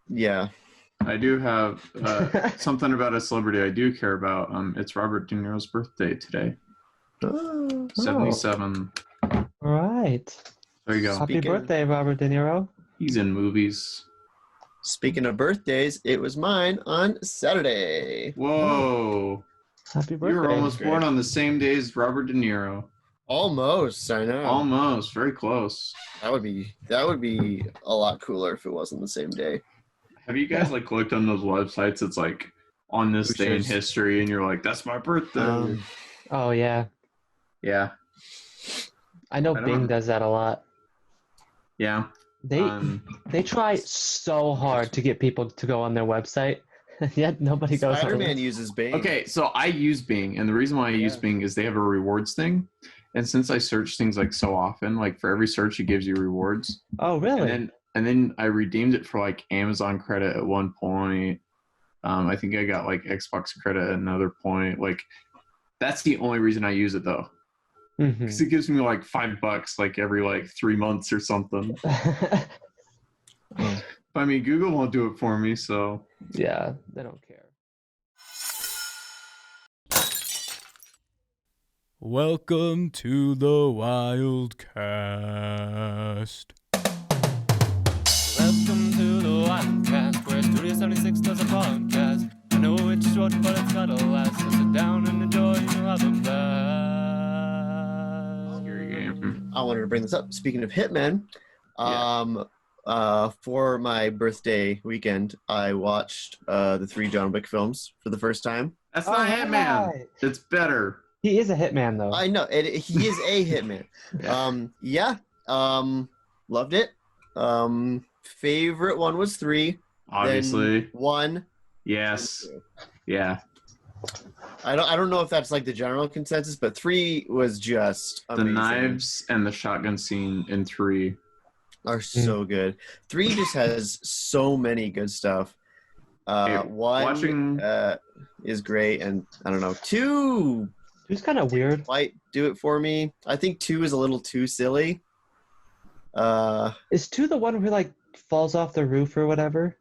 Yeah. I do have something about a celebrity I do care about. It's Robert De Niro's birthday today. 77. All right. There you go. Happy birthday, Robert De Niro. He's in movies. Speaking of birthdays, it was mine on Saturday. Whoa. Happy birthday. You were almost born on the same day as Robert De Niro. Almost, I know. Almost. Very close. That would be a lot cooler if it wasn't the same day. Have you guys like looked on those websites? It's like on this day in history, and you're like, "That's my birthday." Oh yeah. Yeah. I know Bing does that a lot. Yeah. They try so hard to get people to go on their website, yet nobody goes. Spider-Man uses Bing. Okay, so I use Bing, and the reason why I use Bing is they have a rewards thing, and since I search things like so often, like for every search it gives you rewards. Oh really? And then I redeemed it for like Amazon credit at one point. I think I got like Xbox credit at another point. Like that's the only reason I use it though. Because it gives me like $5 like every like 3 months or something. But I mean, Google won't do it for me, so yeah, they don't care. Welcome to the Wildcast. Welcome to the Wildcast, where Studio 76 does a podcast. I know it's short, but it's gotta last. So sit down and enjoy, you'll have a blast. Scary game. I wanted to bring this up. Speaking of Hitman, for my birthday weekend, I watched the 3 John Wick films for the first time. That's not Hitman. Right. It's better. He is a hitman, though. I know. He is a hitman. Loved it. Favorite one was 3. Obviously. Then 1. Yes. Yeah. I don't know if that's like the general consensus, but 3 was just amazing. The knives and the shotgun scene in 3 are so good. 3 just has so many good stuff. 1 is great, and I don't know. 2 It's kind of weird. might do it for me. I think 2 is a little too silly. Is 2 the one where he like falls off the roof or whatever?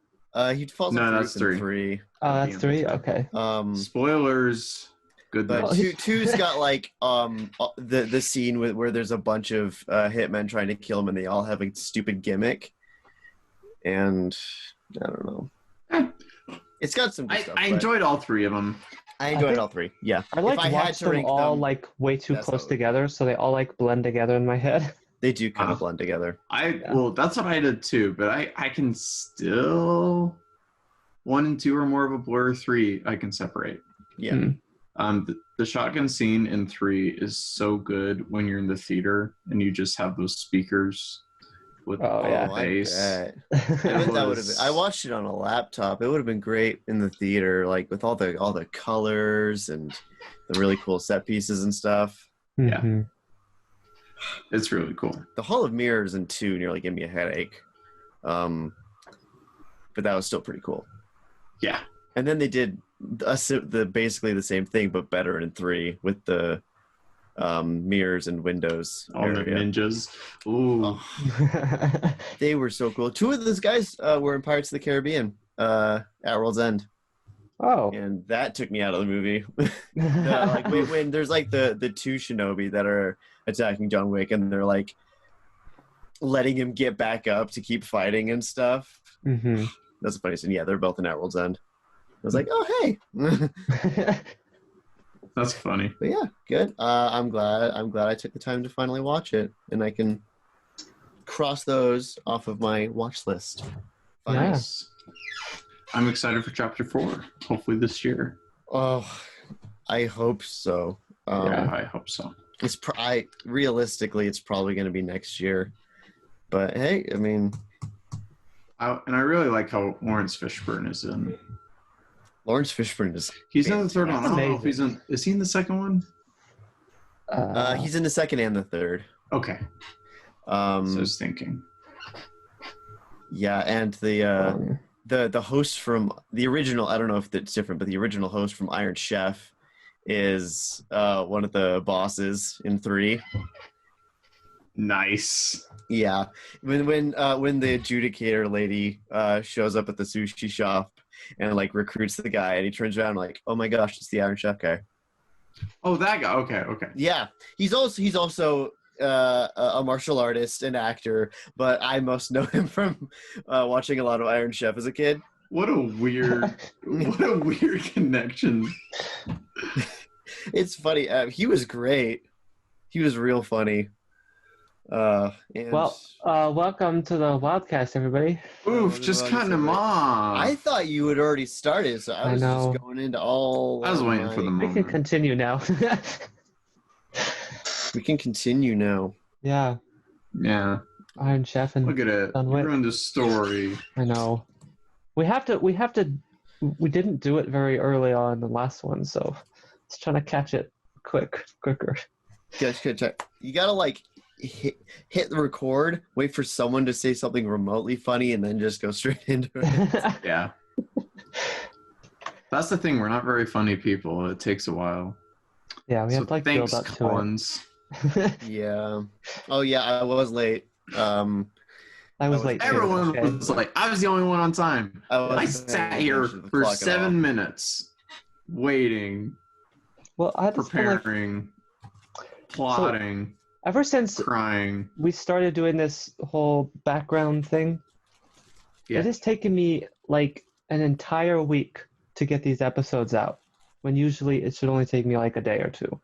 He falls off the roof in 3. Oh, that's 3. Okay. Spoilers. Good. But 2's got like the scene where there's a bunch of hitmen trying to kill him, and they all have a stupid gimmick. And I don't know. It's got some good stuff. I enjoyed all 3 of them. I enjoyed all 3. Yeah. I like watched them all like way too close together, so they all like blend together in my head. They do kind of blend together. Well, that's what I did too, but I can still 1 and 2 are more of a blur. 3 I can separate. Yeah. The shotgun scene in 3 is so good when you're in the theater and you just have those speakers with the bass. I watched it on a laptop. It would have been great in the theater, like with all the colors and the really cool set pieces and stuff. Yeah. It's really cool. The Hall of Mirrors in 2 nearly gave me a headache. But that was still pretty cool. Yeah. And then they did basically the same thing, but better in 3 with the mirrors and windows. All the ninjas. Ooh. They were so cool. 2 of those guys were in Pirates of the Caribbean at World's End. Oh. And that took me out of the movie. Like when there's like the 2 shinobi that are attacking John Wick, and they're like letting him get back up to keep fighting and stuff. That's the funny scene. Yeah, they're both in At World's End. I was like, oh hey. That's funny. But yeah, good. I'm glad I took the time to finally watch it, and I can cross those off of my watch list. Nice. I'm excited for Chapter 4. Hopefully this year. Oh, I hope so. Yeah, I hope so. Realistically, it's probably going to be next year. But hey, I mean, I really like how Lawrence Fishburne is in. Lawrence Fishburne is. He's in the third one. I don't know if he's in. Is he in the second one? He's in the second and the third. Okay. So I was thinking. Yeah, and the host from the original. I don't know if it's different, but the original host from Iron Chef is one of the bosses in 3. Nice. Yeah, when the adjudicator lady shows up at the sushi shop and like recruits the guy, and he turns around like, oh my gosh, it's the Iron Chef guy. Oh, that guy. Okay. Yeah, he's also a martial artist and actor, but I most know him from watching a lot of Iron Chef as a kid. What a weird connection. It's funny. He was great. He was real funny. And Well, welcome to the Wildcast, everybody. Oof, just cutting him off. I thought you had already started, so I was just going into all. I was waiting for the We moment. can continue now. We can continue now. Yeah, Yeah. Iron Chef and Look at it. Done with. You're on the story. I know. We didn't do it very early on in the last one, so it's trying to catch it quicker. You gotta like hit the record, wait for someone to say something remotely funny, and then just go straight into it. Yeah. That's the thing. We're not very funny people. It takes a while. Yeah, we have to like thanks, build up Collins. to it. Yeah. Oh yeah, I was late. I was late too. Everyone Okay. was like, I was the only one on time. I wasn't sat paying here attention to the for clock at 7 all. minutes, waiting, Well, I just feel like preparing, plotting, ever since crying. we started doing this whole background thing, Yeah. it has taken me like an entire week to get these episodes out, when usually it should only take me like a day or two.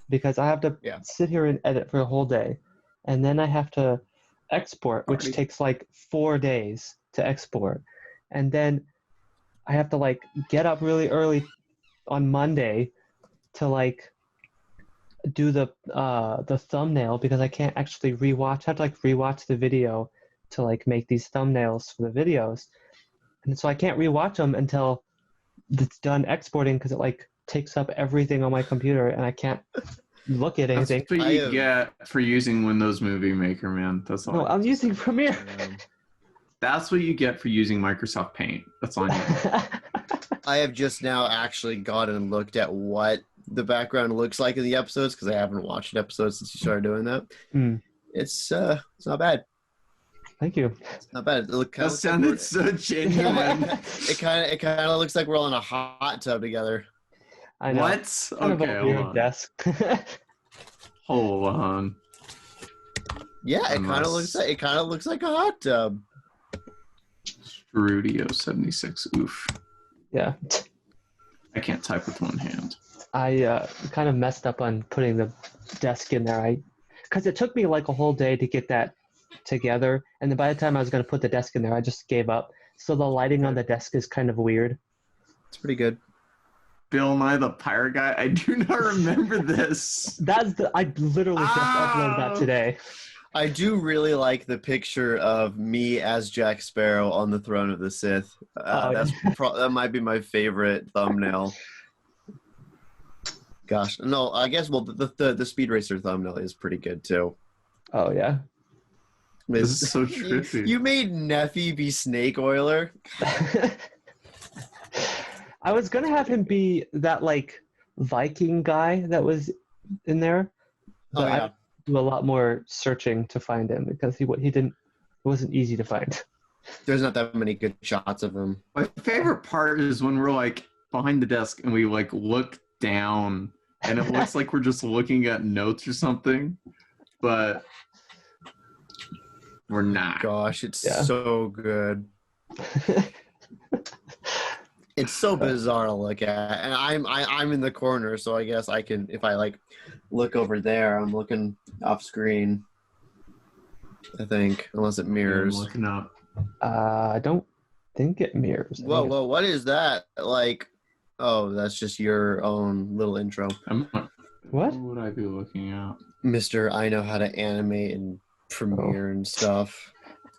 Because I have to sit here and edit for a whole day, and then I have to export, which takes like 4 days to export. And then I have to like get up really early on Monday to like do the thumbnail, because I can't actually rewatch. I have to like rewatch the video to like make these thumbnails for the videos. And so I can't rewatch them until it's done exporting, because it like takes up everything on my computer and I can't look at anything. That's what you get for using Windows Movie Maker, man. That's all. No, I'm using Premiere. That's what you get for using Microsoft Paint. That's on you. I have just now actually gone and looked at what the background looks like in the episodes, because I haven't watched an episode since you started doing that. It's not bad. Thank you. It's not bad. That sounded so genuine. It kind of looks like we're all in a hot tub together. I know. What? Kind of Okay, a hold weird on. desk. Hold on. Yeah, it kind of looks like a hot tub. Studio 76. Oof. Yeah. I can't type with one hand. I kind of messed up on putting the desk in there. Because it took me like a whole day to get that together, and then by the time I was going to put the desk in there, I just gave up. So the lighting on the desk is kind of weird. It's pretty good. Bill Nye the Pirate Guy. I do not remember this. I literally just uploaded that today. I do really like the picture of me as Jack Sparrow on the throne of the Sith. That might be my favorite thumbnail. Gosh, no, I guess the Speed Racer thumbnail is pretty good too. Oh yeah. This is so trippy. You made Neffy be Snake Oiler. I was gonna have him be that like Viking guy that was in there, but I do a lot more searching to find him, because he didn't. It wasn't easy to find. There's not that many good shots of him. My favorite part is when we're like behind the desk and we like look down and it looks like we're just looking at notes or something, but we're not. Gosh, it's so good. It's so bizarre to look at, and I'm in the corner, so I guess I can, if I like look over there, I'm looking off screen. I think, unless it mirrors. I'm looking up. I don't think it mirrors. Whoa, what is that? Like, oh, that's just your own little intro. What would I be looking at? Mr. I know how to animate and Premiere and stuff.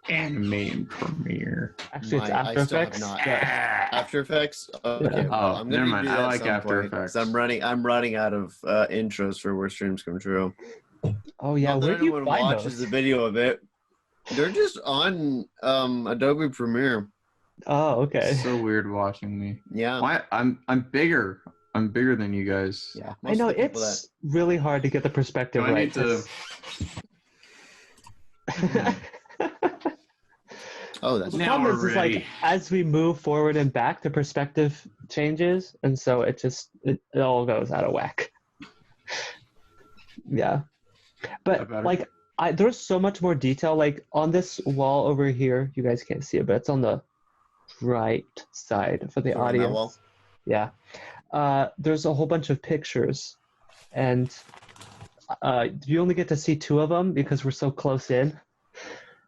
Animate and Premiere. Actually, it's After Effects. After Effects. Okay. Oh, I'm never gonna mind. do that I at like some After point, Effects. 'cause I'm running out of intros for where streams come true. Oh yeah, Not that where do you anyone find watches those? the video of it. They're just on Adobe Premiere. Oh, okay. So weird watching me. Yeah. Why? I'm bigger. I'm bigger than you guys. Yeah. I know it's really hard to get the perspective Do I right. need to? Oh, that's The Now problem we're is like ready. as we move forward and back, the perspective changes, and so it all goes out of whack. Yeah, but like there's so much more detail. Like on this wall over here, you guys can't see it, but it's on the right side for the So on that wall? audience. Yeah, there's a whole bunch of pictures, and you only get to see 2 of them because we're so close in.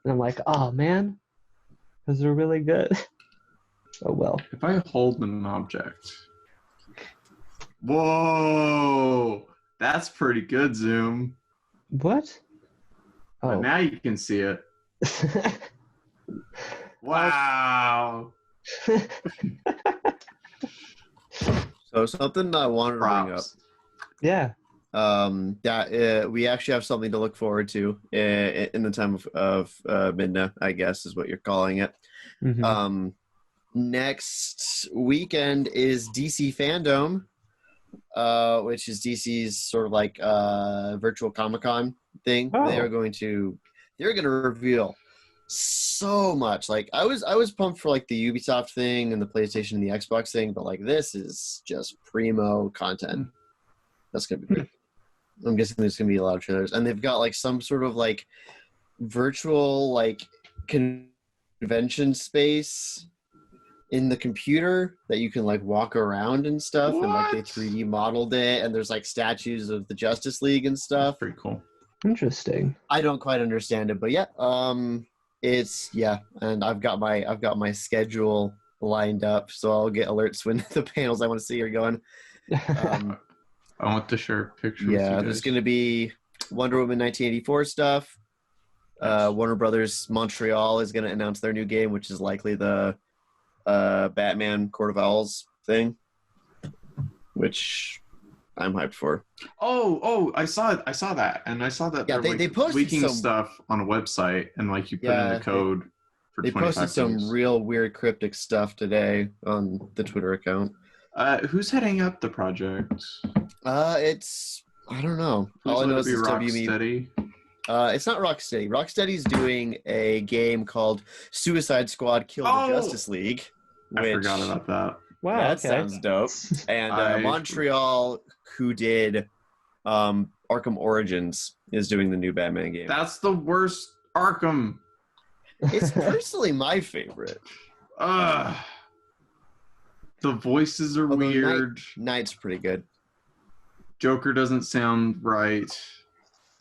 And I'm like, oh man, because they're really good. Oh well. If I hold an object. Whoa! That's pretty good, Zoom. What? But Oh. now you can see it. Wow! So something I wanted to bring up. Yeah. That we actually have something to look forward to in the time of Midna, I guess is what you're calling it. Mm-hmm. Next weekend is DC Fandom, which is DC's sort of like virtual Comic-Con thing. Oh. They're going to reveal so much. Like I was pumped for like the Ubisoft thing and the PlayStation and the Xbox thing, but like this is just primo content. That's gonna be great. I'm guessing there's gonna be a lot of trailers, and they've got like some sort of like virtual like convention space in the computer that you can like walk around and stuff. What? And like they 3D modeled it, and there's like statues of the Justice League and stuff. Pretty cool. Interesting. I don't quite understand it, but yeah, and I've got my schedule lined up, so I'll get alerts when the panels I want to see are going. I want to share pictures. Yeah, there's going to be Wonder Woman 1984 stuff. Warner Brothers Montreal is going to announce their new game, which is likely the Batman Court of Owls thing, which I'm hyped for. Oh, I saw that, and I saw that Yeah, they're they posted leaking some stuff on a website, and like you put in the code for They 25 posted some days. real weird cryptic stuff today on the Twitter account. Who's heading up the project? It's I don't know. All I know is it's Rocksteady. It's not Rocksteady. Rocksteady's doing a game called Suicide Squad: Kill the Justice League. I forgot about that. Wow. That Okay. sounds dope. And Montreal, who did Arkham Origins, is doing the new Batman game. That's the worst Arkham. It's personally my favorite. The voices are Although weird. Knight's pretty good. Joker doesn't sound right.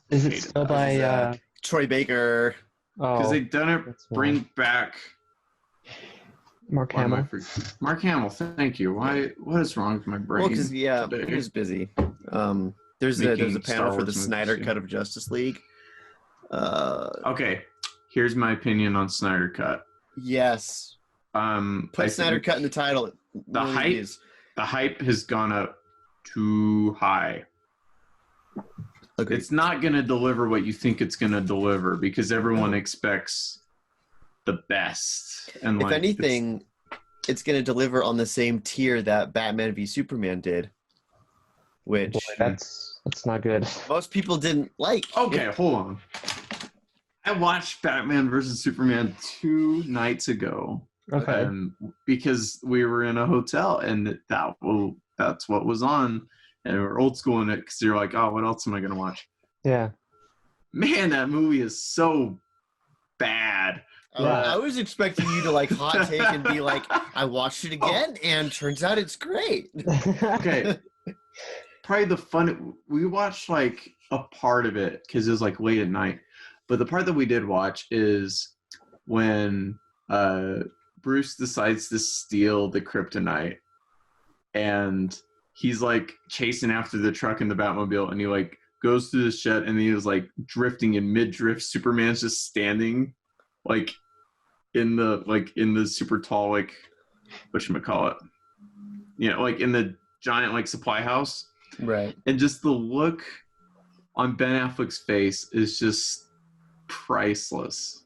Is it still by Troy Baker? Because they've done it. that's why. Bring back Mark why am I Hamill. Mark Hamill. Thank you. Why? What is wrong with my brain? Well, because he today? was busy. There's a Making panel Star for the Wars Snyder movies, cut of Justice League. Okay, here's my opinion on Snyder Cut. Yes. Put Snyder Cut in the title. The hype has gone up too high. Okay. It's not going to deliver what you think it's going to deliver because everyone expects the best. And if anything, it's going to deliver on the same tier that Batman v Superman did, which Boy, that's not good. most people didn't like. Okay, hold on. I watched Batman versus Superman 2 nights ago. Okay. Because we were in a hotel and that's what was on. And we're old school in it because you're like, oh, what else am I going to watch? Yeah. Man, that movie is so bad. I was expecting you to like hot take and be like, I watched it again and turns out it's great. Okay. Probably the fun, we watched like a part of it because it was like late at night. But the part that we did watch is when Bruce decides to steal the kryptonite and he's like chasing after the truck in the Batmobile and he like goes through the shed and he was like drifting in mid-drift. Superman's just standing like in the super tall like whatchamacallit, you know, like in the giant like supply house. Right. And just the look on Ben Affleck's face is just priceless.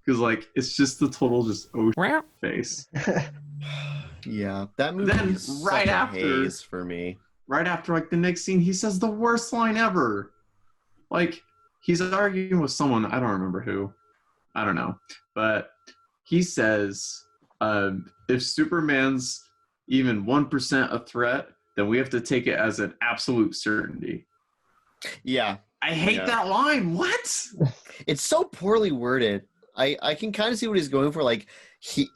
Because like it's just the total just ocean face. Yeah, that movie Then is right such a after- haze for me. Right after like the next scene, he says the worst line ever. Like he's arguing with someone, I don't remember who, I don't know, but he says if Superman's even 1% a threat, then we have to take it as an absolute certainty. Yeah. I hate that line. What? It's so poorly worded. I can kind of see what he's going for. Like, he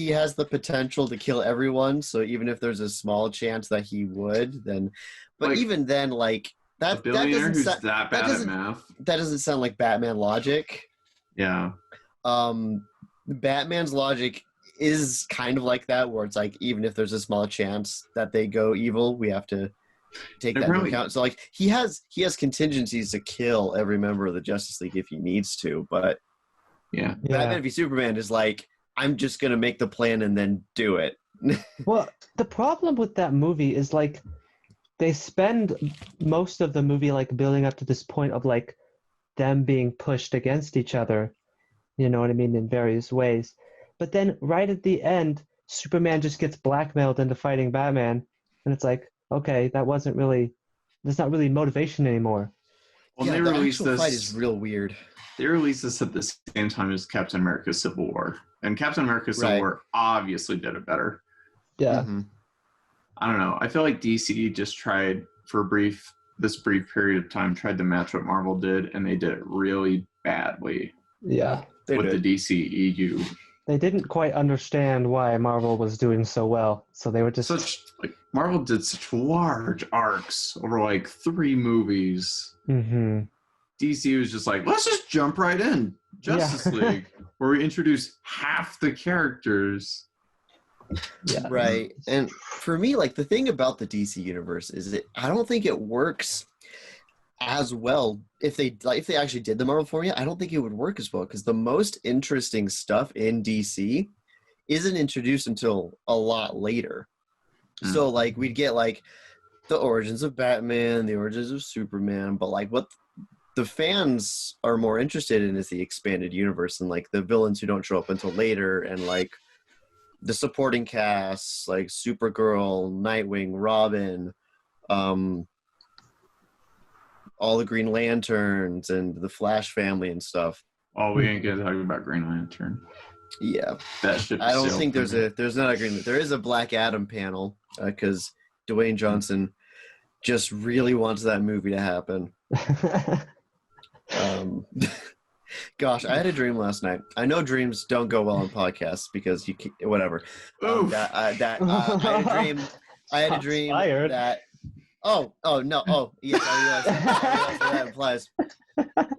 has the potential to kill everyone, so even if there's a small chance that he would, then... But like, even then, like... That billionaire who's that bad at math? That doesn't sound like Batman logic. Yeah. Batman's logic is kind of like that, where it's like, even if there's a small chance that they go evil, we have to take that into account. So like he has contingencies to kill every member of the Justice League if he needs to, but Batman v Superman is like, I'm just gonna make the plan and then do it. Well, the problem with that movie is like they spend most of the movie like building up to this point of like them being pushed against each other, you know what I mean, in various ways. But then right at the end, Superman just gets blackmailed into fighting Batman, and it's like, okay, that's not really motivation anymore. Well, yeah, they the released actual this fight is real weird. They released this at the same time as Captain America Civil War. And Captain America Civil War obviously did it better. Yeah. Mm-hmm. I don't know. I feel like DC just tried for this brief period of time, tried to match what Marvel did, and they did it really badly. Yeah. With the DCEU. They didn't quite understand why Marvel was doing so well, so they were just... Marvel did such large arcs over like 3 movies. Mm-hmm. DC was just like, let's just jump right in. Justice League, where we introduce half the characters. Yeah. Right. And for me, like, the thing about the DC universe is that I don't think it works as well. If they actually did the Marvel formula, I don't think it would work as well, because the most interesting stuff in DC isn't introduced until a lot later. So like we'd get like the origins of Batman, the origins of Superman, but like what the fans are more interested in is the expanded universe and like the villains who don't show up until later, and like the supporting casts like Supergirl, Nightwing, Robin, all the Green Lanterns and the Flash family and stuff. Oh, we ain't gonna talk about Green Lantern. Yeah, that ship. I don't think there's not a Green. There is a Black Adam panel because Dwayne Johnson just really wants that movie to happen. Gosh, I had a dream last night. I know dreams don't go well on podcasts because you whatever. I had a dream that. Oh no! Oh yes, I realize what that implies.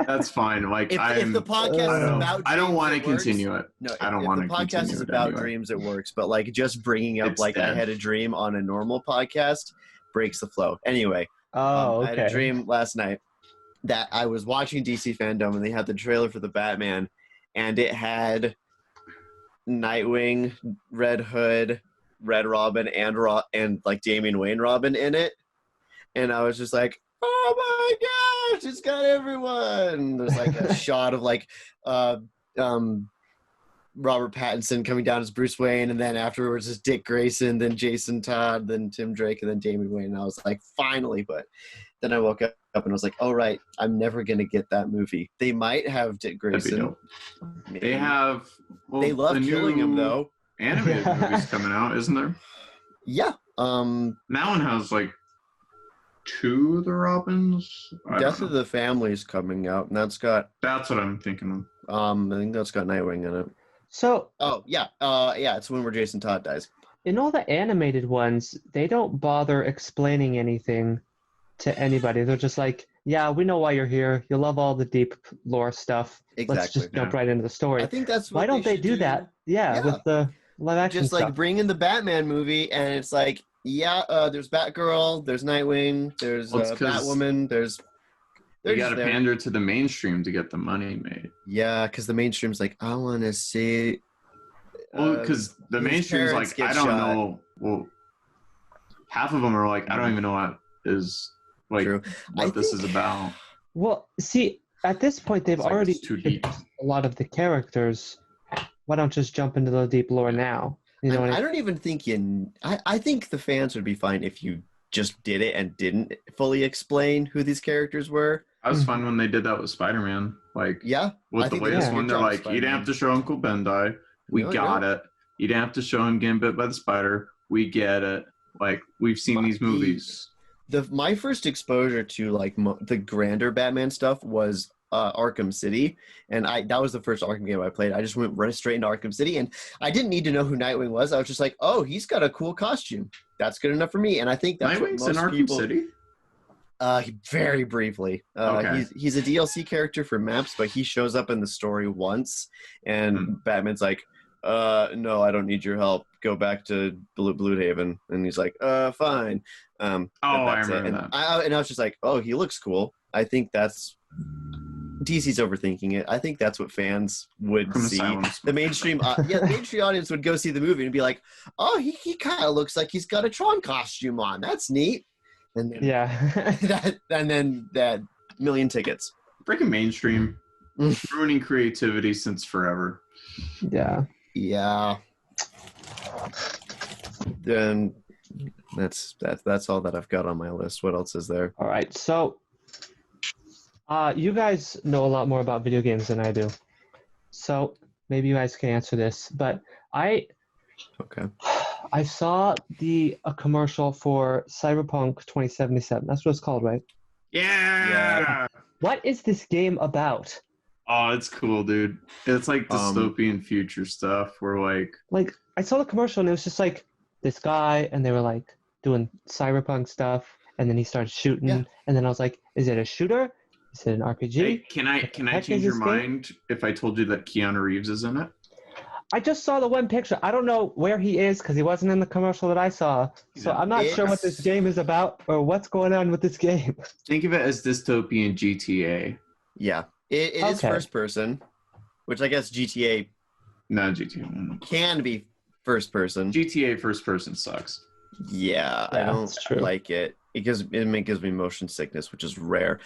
That's fine. Like if the podcast is about dreams, I don't want to continue it. No, I don't want to continue it. If the podcast is about dreams, it works. But like just bringing up I had a dream on a normal podcast breaks the flow. Anyway, I had a dream last night that I was watching DC Fandom and they had the trailer for the Batman, and it had Nightwing, Red Hood, Red Robin, and like Damian Wayne Robin in it, and I was just like, oh my gosh, it's got everyone. There's like a shot of like Robert Pattinson coming down as Bruce Wayne, and then afterwards is Dick Grayson, then Jason Todd, then Tim Drake, and then Damian Wayne. And I was like, finally. But then I woke up and I was like, oh right, I'm never gonna get that movie. They might have Dick Grayson. They have. Well, they love killing him though. Animated movies coming out, isn't there? Yeah. That one has like 2 of the Robins. Death of the Family's coming out, and that's what I'm thinking of. I think that's got Nightwing in it. So. Oh yeah, it's the one where Jason Todd dies. In all the animated ones, they don't bother explaining anything to anybody. They're just like, yeah, we know why you're here. You love all the deep lore stuff. Exactly. Let's just jump right into the story. I think that's what why don't they do that? Yeah, with the live action just stuff. like bring in the Batman movie, and it's like, there's Batgirl, there's Nightwing, there's Batwoman, you got to pander to the mainstream to get the money made. Yeah, because the mainstream's like, I want to see. Well, because the mainstream's like, I don't know. Well, half of them are like, I don't even know what is like what this is about. Well, see, at this point they've already too deep. A lot of the characters. Why don't just jump into the deep lore now? You know, I don't even think I think the fans would be fine if you just did it and didn't fully explain who these characters were. I was fun when they did that with Spider-Man. Like, Yeah, with I the think they did latest a one, good they're job with like, you didn't have to show Uncle Ben die. We No, got it. You didn't have to show him getting bit by the spider. We get it. Like, we've seen these movies. My first exposure to like the grander Batman stuff was Arkham City, and that was the first Arkham game I played. I just went right straight into Arkham City, and I didn't need to know who Nightwing was. I was just like, oh, he's got a cool costume. That's good enough for me. And I think that's Nightwing's what most in Arkham people, City? Very briefly. Okay. He's a DLC character for maps, but he shows up in the story once, and Batman's like, no, I don't need your help. Go back to Blue Haven. And he's like, fine. I remember that. And I was just like, oh, he looks cool. I think that's DC's overthinking it. I think that's what fans would see. The mainstream, the mainstream audience would go see the movie and be like, oh, he kind of looks like he's got a Tron costume on. That's neat. And then, and then that million tickets. Freaking mainstream, ruining creativity since forever. Yeah. Yeah. Then that's all that I've got on my list. What else is there? All right. So, you guys know a lot more about video games than I do. So maybe you guys can answer this. But I saw a commercial for Cyberpunk 2077. That's what it's called, right? Yeah. What is this game about? Oh, it's cool, dude. It's like dystopian future stuff where like I saw the commercial and it was just like this guy and they were like doing cyberpunk stuff and then he started shooting and then I was like, is it a shooter? Is it an RPG? Hey, can I change your mind if I told you that Keanu Reeves is in it? I just saw the one picture. I don't know where he is because he wasn't in the commercial that I saw. So I'm not sure what this game is about or what's going on with this game. Think of it as dystopian GTA. Yeah. It is first person, which I guess GTA can be first person. GTA first person sucks. Yeah, I don't like it because it gives me motion sickness, which is rare.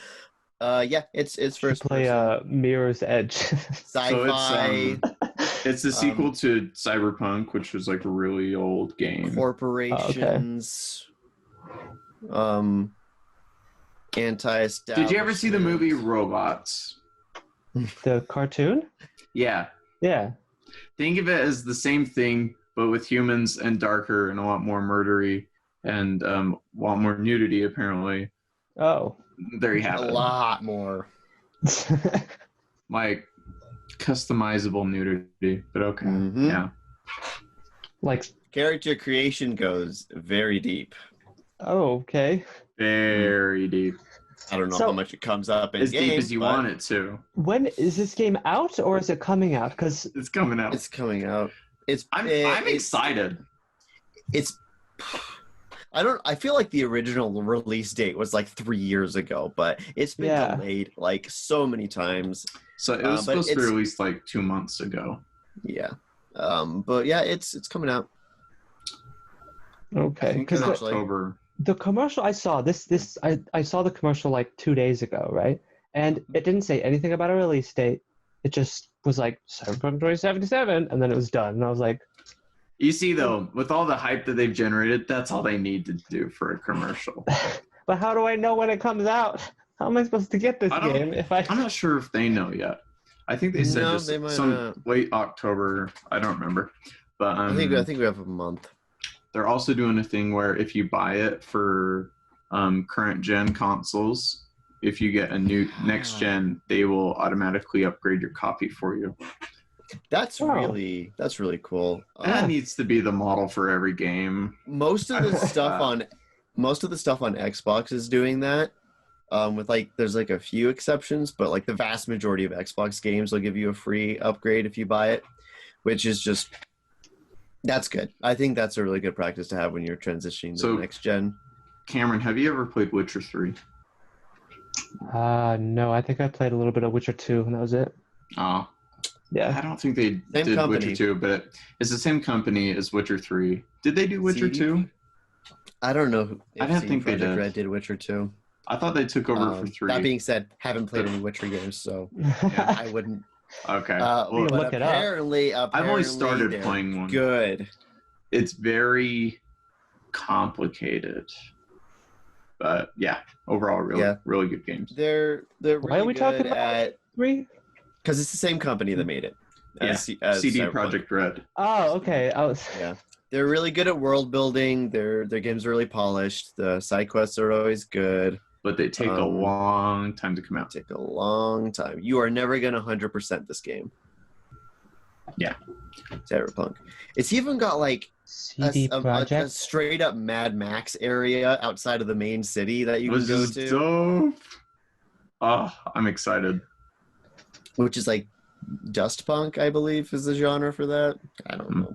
It's first play Mirror's Edge. Sci-fi. So it's the sequel to Cyberpunk, which was like a really old game. Corporations. Anti-establishment. Did you ever see the movie Robots? The cartoon? Yeah. Yeah. Think of it as the same thing, but with humans and darker and a lot more murdery and a lot more nudity, apparently. Oh. There you have it. A lot more. Like customizable nudity, but okay. Mm-hmm. Yeah. Like character creation goes very deep. Oh, okay. Very deep. I don't know how much it comes up in as game, deep as you want it to. When is this game out, or is it coming out? Because it's coming out. It's coming out. I'm excited. I feel like the original release date was like 3 years ago, but it's been delayed like so many times. So it was supposed to be released like 2 months ago. Yeah. But yeah, it's coming out. Okay. Because October. The commercial I saw, I saw the commercial like 2 days ago, right? And it didn't say anything about a release date. It just was like Cyberpunk 2077, and then it was done. And I was like, you see, though, with all the hype that they've generated, that's all they need to do for a commercial. But how do I know when it comes out? How am I supposed to get this game I'm not sure if they know yet. I think they said late October. I don't remember. But I think we have a month. They're also doing a thing where if you buy it for current gen consoles, if you get a new next gen, they will automatically upgrade your copy for you. That's really cool. That needs to be the model for every game. Most of the stuff on Xbox is doing that. With like there's like a few exceptions, but like the vast majority of Xbox games will give you a free upgrade if you buy it, which is just that's good. I think that's a really good practice to have when you're transitioning to the next gen. Cameron, have you ever played Witcher 3? No, I think I played a little bit of Witcher 2 and that was it. Oh. Yeah. I don't think they did Witcher 2, but it's the same company as Witcher 3. Did they do Witcher 2? I don't know. I don't think they did. Red did Witcher 2. I thought they took over for 3. That being said, haven't played any Witcher games, so yeah, I wouldn't. Okay. Well, look it up. Apparently, I've only started playing one. Good. It's very complicated. But yeah, overall, really good games. They're really Why are we talking about 3? Because it's the same company that made it. As CD Cyberpunk. Projekt Red. Oh, okay. Yeah, they're really good at world building. Their games are really polished. The side quests are always good. But they take a long time to come out. Take a long time. You are never going to 100% this game. Yeah. Cyberpunk. It's even got like a straight up Mad Max area outside of the main city that you can go to. Dope. Oh, I'm excited. Which is like dust punk, I believe, is the genre for that. I don't know.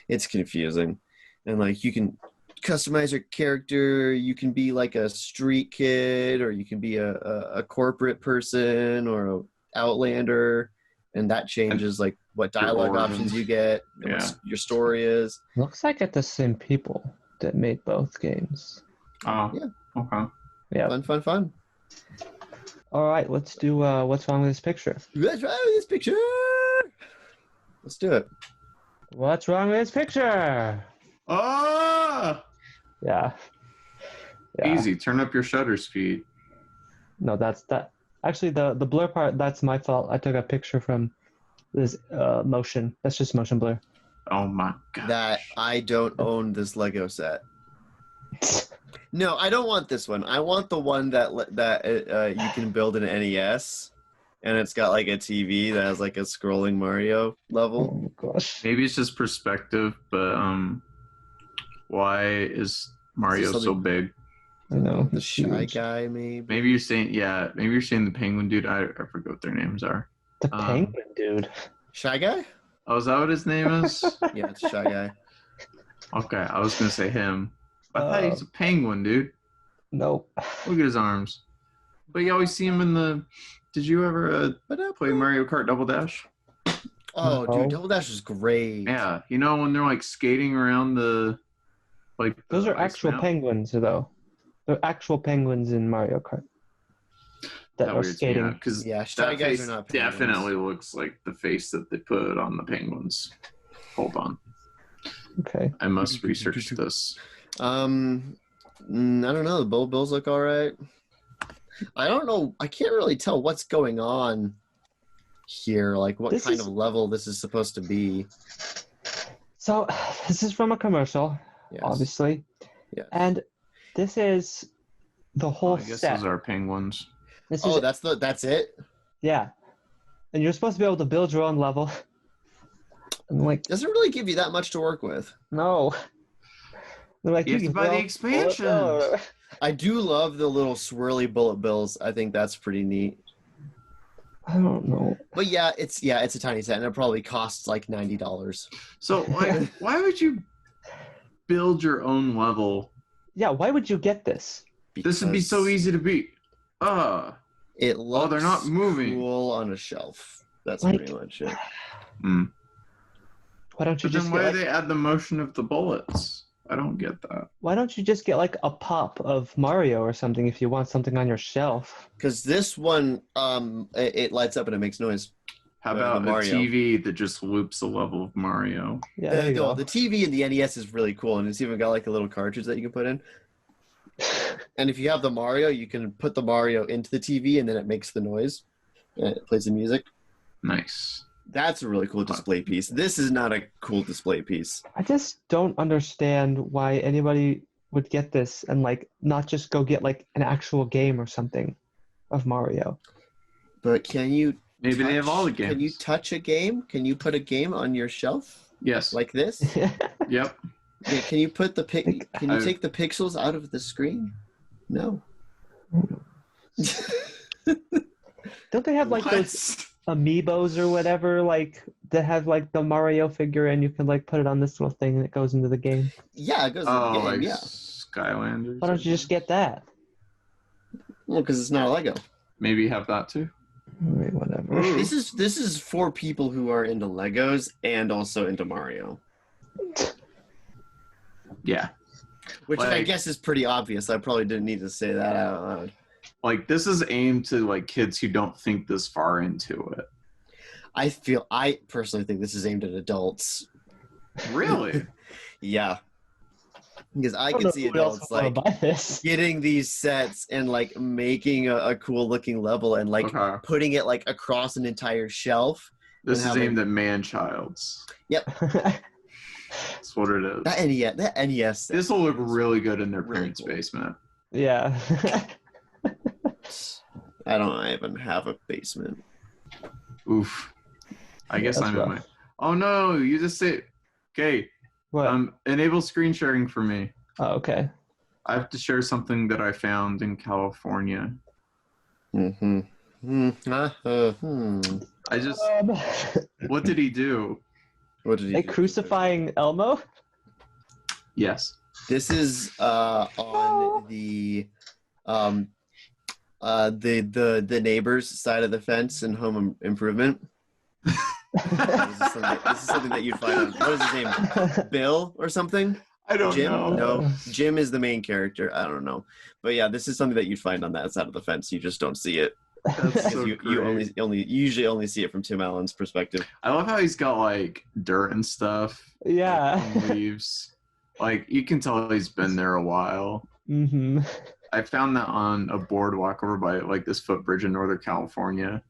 It's confusing. And like you can customize your character. You can be like a street kid, or you can be a corporate person or an outlander, and that changes like what dialogue options you get and what your story is. Looks like it's the same people that made both games. Oh, yeah. Okay. Yeah. Fun. All right, let's do What's Wrong with This Picture? What's wrong with this picture? Let's do it. What's wrong with this picture? Oh! Yeah. Easy. Turn up your shutter speed. No, that's that. Actually, the blur part, that's my fault. I took a picture from this motion. That's just motion blur. Oh my god. That I don't own this Lego set. No, I don't want this one. I want the one that you can build an NES, and it's got like a TV that has like a scrolling Mario level. Oh my gosh. Maybe it's just perspective, but why is Mario so big? I know. The Shy Guy, maybe. Maybe you're saying the Penguin dude. I forget what their names are. The Penguin dude. Shy Guy? Oh, is that what his name is? Yeah, it's Shy Guy. Okay, I was gonna say him. I thought he's a penguin, dude. Nope. Look at his arms. But you always see him in the. Did you ever play Mario Kart Double Dash? Oh, dude, Double Dash is great. Yeah, you know when they're like skating around the, like. Those are actual penguins, though. They're actual penguins in Mario Kart. That are skating. Because Shy Guys are not penguins. Definitely looks like the face that they put on the penguins. Hold on. Okay. I must research this. I don't know. The bills look all right. I don't know. I can't really tell what's going on here. Like what kind of level this is supposed to be. So this is from a commercial, obviously. Yeah. And this is the whole I guess set. those are penguins. That's it? Yeah. And you're supposed to be able to build your own level. And like, doesn't really give you that much to work with. No. They're like, you have to buy the expansion. I do love the little swirly bullet bills. I think that's pretty neat. I don't know. But yeah, it's a tiny set, and it probably costs like $90. So why would you build your own level? Yeah, why would you get this? This would be so easy to beat. It looks they're not moving. Cool on a shelf. That's pretty much it. Why don't you why do they add the motion of the bullets? I don't get that. Why don't you just get like a pop of Mario or something if you want something on your shelf? Because this one, it lights up and it makes noise. How about a TV that just loops the level of Mario? Yeah, there you go. The TV in the NES is really cool, and it's even got like a little cartridge that you can put in. And if you have the Mario, you can put the Mario into the TV, and then it makes the noise, and it plays the music. Nice. That's a really cool display piece. This is not a cool display piece. I just don't understand why anybody would get this and like not just go get like an actual game or something of Mario. But can you? Maybe they have all the games. Can you touch a game? Can you put a game on your shelf? Yes. Like this? Yep. Yeah, can you put Can you take the pixels out of the screen? No. Don't they have like those amiibos or whatever, like that have like the Mario figure and you can like put it on this little thing and it goes into the game? Yeah, it goes into the game. Like yeah. Skylanders. Why don't you just get that? Well, because it's not a Lego. Maybe have that too. Right, whatever. This is for people who are into Legos and also into Mario. Yeah. Which I guess is pretty obvious. I probably didn't need to say that out loud. Like, this is aimed to, like, kids who don't think this far into it. I personally think this is aimed at adults. Really? Yeah. Because I don't could know see who else adults would wanna like buy this. getting these sets and like making a cool looking level and like Okay. putting it like across an entire shelf. This and is having- aimed at man-childs. Yep. That's what it is. That NES. set This will look is really good in their really parents' cool. basement. Yeah. I don't even have a basement. Oof. I guess that's I'm in rough. my. Oh no! You just say, okay. What? Enable screen sharing for me. Oh, okay. I have to share something that I found in California. Mm-hmm. I just. What did he do? What did he They do? crucifying Elmo? Yes. This is on the neighbor's side of the fence in Home Improvement. This is something that you'd find on, what is his name? Bill or something? I don't Jim? know. No, Jim is the main character. I don't know, but yeah, this is something that you'd find on that side of the fence. You just don't see it That's because so you great. usually only see it from Tim Allen's perspective. I love how he's got like dirt and stuff. Yeah. And leaves. Like you can tell he's been there a while. Mm-hmm. I found that on a boardwalk over by like this footbridge in Northern California.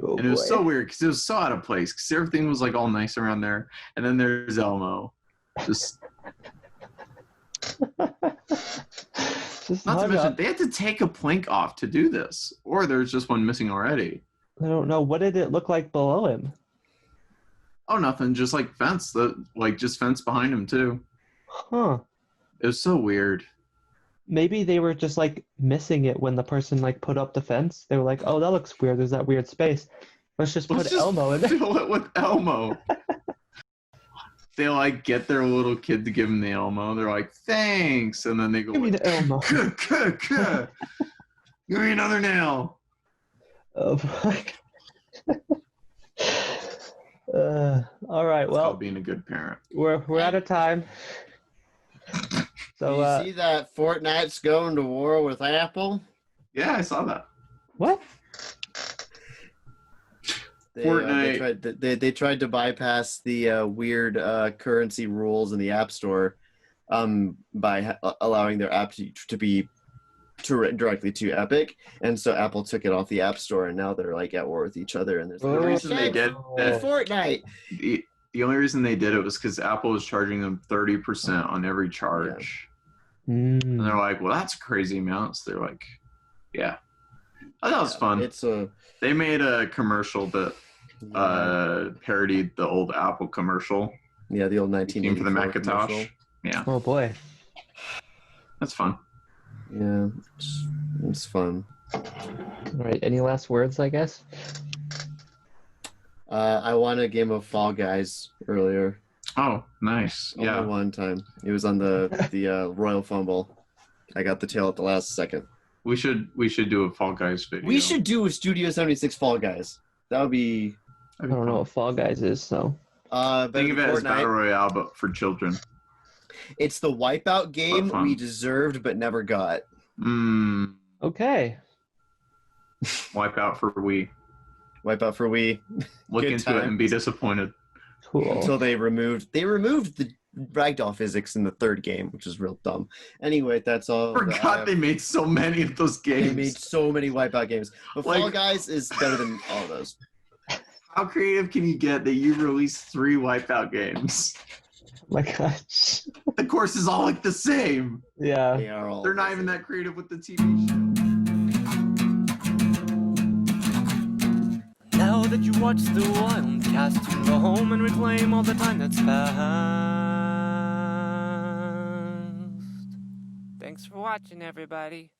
Oh, And it was boy. so weird because it was so out of place because everything was like all nice around there. And then there's Elmo. Just Just not to hung mention up. they had to take a plank off to do this. Or there's just one missing already. I don't know. What did it look like below him? Oh, nothing. Just like fence. Just fence behind him too. Huh. It was so weird. Maybe they were just like missing it when the person like put up the fence. They were like, "Oh, that looks weird. There's that weird space. Let's just put Let's just Elmo in there." fill it with Elmo. They like get their little kid to give him the Elmo. They're like, thanks. And then they go Give me like, the Elmo. Give me another nail. Oh, fuck. All right. That's Well, called being a good parent. we're out of time. So you see that Fortnite's going to war with Apple? Yeah, I saw that. what? Fortnite. They tried to bypass the weird currency rules in the App Store by allowing their app to be directly to Epic, and so Apple took it off the App Store, and now they're like at war with each other. And there's The reason they did it, Fortnite. the only reason they did it was because Apple was charging them 30% on every charge. And they're like, well, that's a crazy amount. So they're like, yeah. I thought it was fun. They made a commercial that parodied the old Apple commercial. Yeah, the old 1984 for the Macintosh. commercial. Yeah, Oh boy. that's fun. Yeah, it's fun. All right. Any last words? I guess. I won a game of Fall Guys earlier. Oh, nice. Yeah. Only one time. It was on the Royal Fumble. I got the tail at the last second. We should do a Fall Guys video. We should do a Studio 76 Fall Guys. That would be. I don't know what Fall Guys is, so. Think of it as Battle Royale, but for children. It's the Wipeout game fun. we deserved but never got. Okay. Wipeout for Wii. Wipeout for Wii. Look Good into it and be disappointed. Cool. Until they removed the ragdoll physics in the third game, which is real dumb. Anyway, that's all. Forgot they made so many of those games. They made so many Wipeout games. But Fall Guys is better than all of those. How creative can you get that you release 3 Wipeout games? Oh my gosh. The course is all like the same. Yeah. They are all. They're not even that creative with the TV show. Now that you watch the Wildcast, you can go home and reclaim all the time that's passed. Thanks for watching, everybody.